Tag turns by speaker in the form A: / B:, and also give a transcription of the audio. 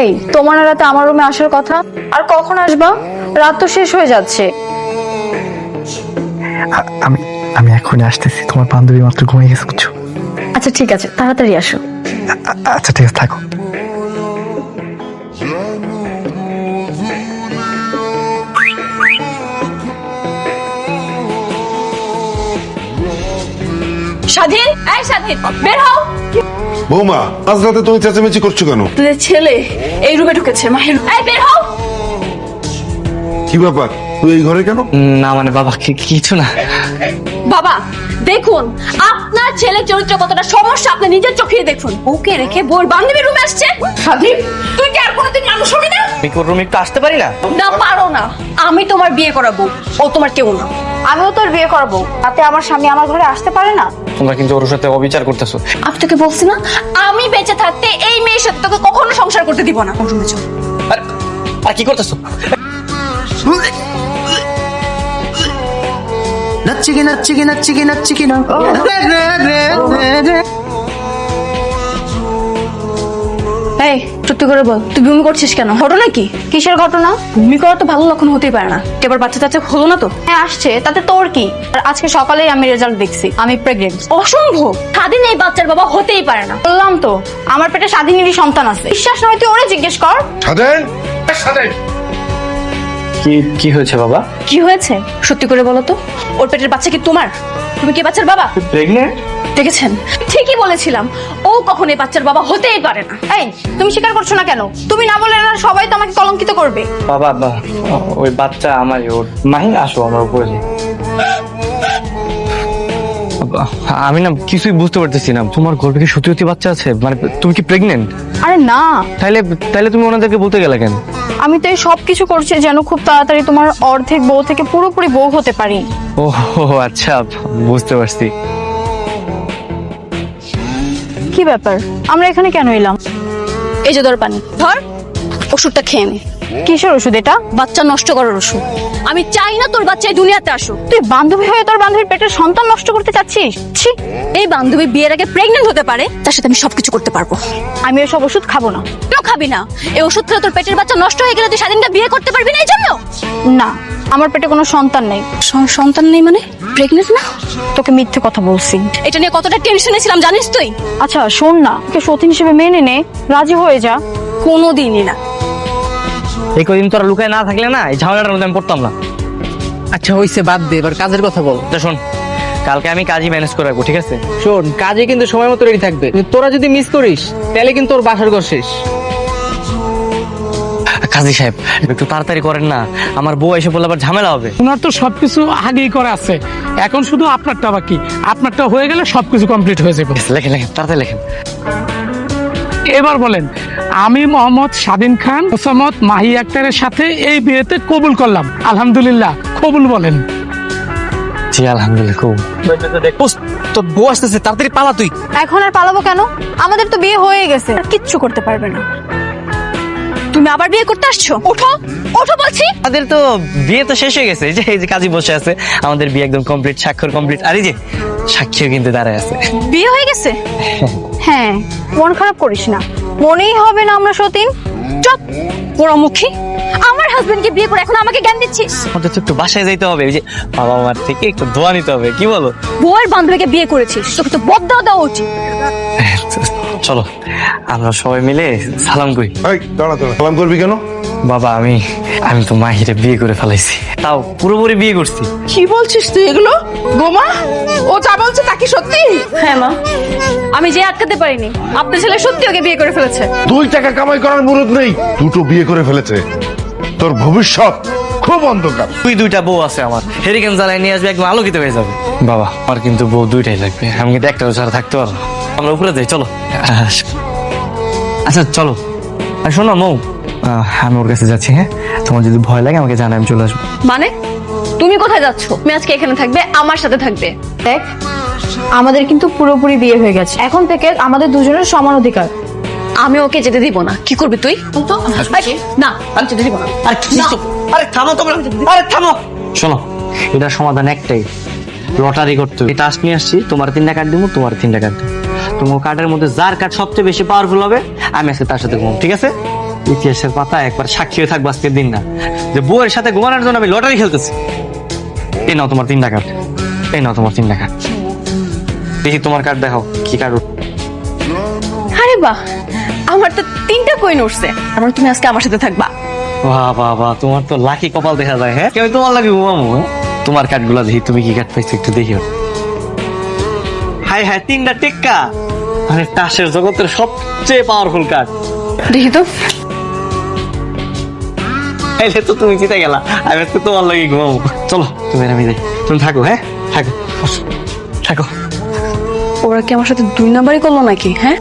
A: এই তোমার না রাতে আমার রুমে আসার কথা, আর কখন আসবা? রাত তো শেষ হয়ে যাচ্ছে।
B: আমি আমি এখনই আসতেছি, তোমার বান্ধবী মাত্র ঘুমিয়ে গেছে বুঝছো।
A: আচ্ছা ঠিক আছে, তাড়াতাড়ি আসো।
B: আচ্ছা ঠিক আছে, থাকো।
A: স্বাধীন, এই স্বাধীন, বের হও।
C: বৌমা, আজ রাতে তুমি চেঁচামেচি করছো কেন?
A: তোদের ছেলে এই রুমে ঢুকেছে, মাহির। এই বের হও।
C: কি ব্যাপার, তুই এই ঘরে কেন?
B: না মানে বাবা কিছু না।
A: বাবা দেখুন, আপনার ছেলের চরিত্র কতটা সমস্যা আপনি নিজের চোখে দেখুন। ওকে রেখে বোর বান্ধবীর রুমে আসছে। স্বাধীন, তুই কি আর কোনোদিন মানুষ হবি না?
B: আমি কোন রুমে একটু আসতে পারি না?
A: না পারো না। আমি তোমার বিয়ে করাবো, ও তোমার কেউ না। আমিও তোর বিয়ে করাবো, তাতে আমার স্বামী আমার ঘরে আসতে পারে না?
B: তোমরা কিন্তু ওর সাথে অবিচার করতেছো।
A: আমি তোকে বলছি না, আমি বেঁচে থাকতে এই মেয়ের সাথে তোকে কখনো সংসার করতে দিব না। রুমে চল।
B: আর কি করতেছো?
D: নাচিকি নাচিকি নাচিকি নাচিকি না।
A: এই সত্যি করে বল, তুই বমি করছিস কেন? ঘটনা কি? কিসের ঘটনা? বমি করা তো ভালো লক্ষণ হতেই পারে না। এবার বাচ্চা টাচ্চা হলো না তো? হ্যাঁ আসছে, তাতে তোর কি? আর আজকে সকালেই আমি রেজাল্ট দেখছি, আমি প্রেগনেন্ট। অসম্ভব, স্বাধীন এই বাচ্চার বাবা হতেই পারে না। বললাম তো, আমার পেটে স্বাধীনেরই সন্তান আছে। বিশ্বাস নয় তুই ওরে জিজ্ঞেস কর।
C: স্বাধীন,
B: কি হয়েছে বাবা?
A: কি হয়েছে সত্যি করে বলো তো? ওর পেটের বাচ্চা কি তোমার? তুমি কি বাচ্চার বাবা?
B: প্রেগনেন্ট?
A: দেখেছেন, ঠিকই বলেছিলাম, ও কখনো এই বাচ্চার বাবা হতেই পারে না। এই তুমি স্বীকার করছো না কেন? তুমি না বলে না সবাই তো আমাকে কলঙ্কিত করবে।
B: বাবা ওই বাচ্চা আমারই। ওর মাহি, আসো আমার উপরে। আমি না কিছুই বুঝতে পারতেছি না, তোমার গর্ভে কি সত্যি সত্যি বাচ্চা আছে? মানে তুমি কি প্রেগনেন্ট?
A: আরে না।
B: তাইলে তুমি ওনাদেরকে বলতে গেলে কেন?
A: আমি তো এই সব কিছু করছি যেন খুব তাড়াতাড়ি তোমার অর্ধেক বউ থেকে পুরোপুরি বউ হতে পারি।
B: ও আচ্ছা, বুঝতে পারছি।
A: কি ব্যাপার, আমরা এখানে কেন এলাম? এই যে ধর পানি, ধর ওষুধটা খেয়ে নে। কিসের ওষুধ এটা? বাচ্চা নষ্ট করার ওষুধ। আমি চাই না তোর বাচ্চা এই দুনিয়াতে আসুক। তুই বান্ধবী হয়ে তোর বান্ধবীর পেটের সন্তান নষ্ট করতে চাচ্ছিস? ছি! এই বান্ধবী বিয়ের আগে প্রেগনেন্ট হতে পারে, তার সাথে আমি সবকিছু করতে পারবো। আমি এসব ওষুধ খাবো না। কেউ খাবি না? এই ওষুধ খেলে তোর পেটের বাচ্চা নষ্ট হয়ে গেলে তুই স্বাধীনটা বিয়ে করতে পারবি না এই জন্য? না, আমার পেটে কোনো সন্তান নেই। সন্তান নেই মানে? প্রেগনেন্ট না? তোকে মিথ্যে কথা বলছি। এটা নিয়ে কতটা টেনশনে ছিলাম জানিস তুই? আচ্ছা শোন না, তোকে সতীন হিসেবে মেনে নে, রাজি হয়ে যা। কোনোদিনই না।
B: এই কদিন তোরা লুকায় না থাকলে না এই ঝামেলাটার মধ্যে আমি পড়তাম না।
D: আচ্ছা হইছে, বাদ দে, এবার কাজের কথা বল।
B: শোন, কালকে আমি কাজই ম্যানেজ করে রাখবো, ঠিক আছে?
D: শোন, কাজে কিন্তু সময় মতো রেডি থাকবে। তোরা যদি মিস করিস তাহলে কিন্তু তোর বাসার ঘর শেষ।
B: কাজী সাহেব একটু তাড়াতাড়ি করেন না, আমার বউ এসে বললে আবার ঝামেলা হবে।
E: ওনার তো সবকিছু আগেই করা আছে, এখন শুধু আপনারটা বাকি। আপনারটা হয়ে গেলে সবকিছু কমপ্লিট হয়ে যাবে।
B: লেখেন তাড়াতাড়ি লেখেন।
E: এবার বলেন, আমি মোহাম্মদ স্বাধীন খান মোসাম্মদ মাহি আক্তারের সাথে এই বিয়েতে কবুল করলাম। আলহামদুলিল্লাহ, কবুল বলেন।
B: জি আলহামদুলিল্লাহ। খুব
D: তোর বউ আসতেছে, তাড়াতাড়ি পালা তুই।
A: এখন আর পালাবো কেন? আমাদের তো বিয়ে হয়ে গেছে, আর কিচ্ছু করতে পারবে না। তুমি আবার বিয়ে করতে আসছো? ওঠো ওঠো বলছি।
B: আমাদের তো বিয়ে তো শেষ হয়ে গেছে, এই যে কাজী বসে আছে, আমাদের বিয়ে একদম কমপ্লিট, স্বাক্ষর কমপ্লিট। আর এই যে সাক্ষীও কিন্তু দাঁড়ায় আছে।
A: বিয়ে হয়ে গেছে? হ্যাঁ, মন খারাপ করিস না, মনেই হবে না আমরা সতীন। চুপ পোড়ামুখী, আমার হাজবেন্ডকে বিয়ে করে এখন আমাকে জ্ঞান দিচ্ছিস?
B: আমাদের তো একটু বাসায় যাইতে হবে, ওই যে বাবা মার থেকে একটু দোয়া নিতে হবে, কি বলো?
A: বউয়ের বান্ধবীকে বিয়ে করেছিস, তোকে তো বদদাও দেওয়া উচিত।
B: চলো আমরা সবাই মিলে সালাম করি।
C: এই দাঁড়া, সালাম করবি কেন?
B: বাবা আমি তো মাহিরে বিয়ে করে ফেলাইছি, তাও পুরোপুরি বিয়ে করছি।
F: কি বলছিস তুই এগুলো? বোমা, ও যা বলছে তা কি সত্যি?
A: হ্যাঁ মা, আমি যে আটকাতে পারিনি, আপনার ছেলে সত্যি ওকে বিয়ে করে ফেলেছে।
C: 2 টাকা কামাই করার মুরুদ নেই, দুটো বিয়ে করে ফেলেছে। তোর ভবিষ্যৎ খুব অন্ধকার।
B: তুই 2টা বউ আছে আমার, হেরিকেন জ্বালায় নিয়ে আসবে, একদম আলোকিত হয়ে যাবে। বাবা আমার কিন্তু বউ 2টাই লাগবে, আমি কিন্তু একটা ছাড়া থাকতে পারবো না। আমরা উপরে যাই, চলো। আচ্ছা চলো। আর শোনো মৌ, আমি ওর কাছে যাচ্ছি, হ্যাঁ? তোমার যদি ভয় লাগে আমাকে জানাই, আমি চলে আসবো।
A: মানে তুমি কোথায় যাচ্ছ? তুমি আজকে এখানে থাকবে, আমার সাথে থাকবে। দেখ, আমাদের কিন্তু পুরোপুরি বিয়ে হয়ে গেছে, এখন থেকে আমাদের দুজনের সমান অধিকার। আমি ওকে যেতে দিব না। কি করবি তুই? না, আমি যেতে দিব না।
B: আরে থামো তোমরা, আরে থামো। শোনো, এটার সমাধান একটাই, লটারি করতে হবে। টাস্ক নিয়ে আসছি, তোমার 3টা কার্ড দিব, তোমার 3টা কার্ড দিব। তোমার কার্ডের মধ্যে যার কার্ড সবচেয়ে বেশি পাওয়ারফুল হবে আমি আজকে তার সাথে ঘুমাবো, ঠিক আছে? ইতিহাসের পাতা একবার সাক্ষী হয়ে থাকবো আজকের দিন না, যে বউয়ের সাথে ঘুমানোর জন্য আমি লটারি খেলতেছি। এই নাও তোমার 3 টাকা, এই নাও তোমার 3 টাকা। দেখি তোমার কার্ড দেখাও, কি কার্ড?
A: আরে বাহ, আমার তো 3টা কয়েন উঠছে। আমার তুমি আজকে আমার সাথে থাকবা।
B: বাহ বাহ বাহ, তোমার তো লাকি কপাল দেখা যায়। হ্যাঁ, আমি তোমার লাগে ঘুমাবো। তোমার কার্ডগুলো দেখি, তুমি কি কার্ড পাইছো একটু দেখি। হাই হাই, 3টা টেক্কা, মানে তাসের জগতের সবচেয়ে পাওয়ারফুল কার্ড।
A: দেখি তো।
B: তাইলে তো তুমি জিতে গেলা, আমি আজকে তোমার লাগে ঘুমাবো। চলো তুমি আর আমি যাই, তুমি থাকো। হ্যাঁ থাকো, থাকো।
A: ওরা কি আমার সাথে 2 নাম্বারই করলো নাকি? হ্যাঁ,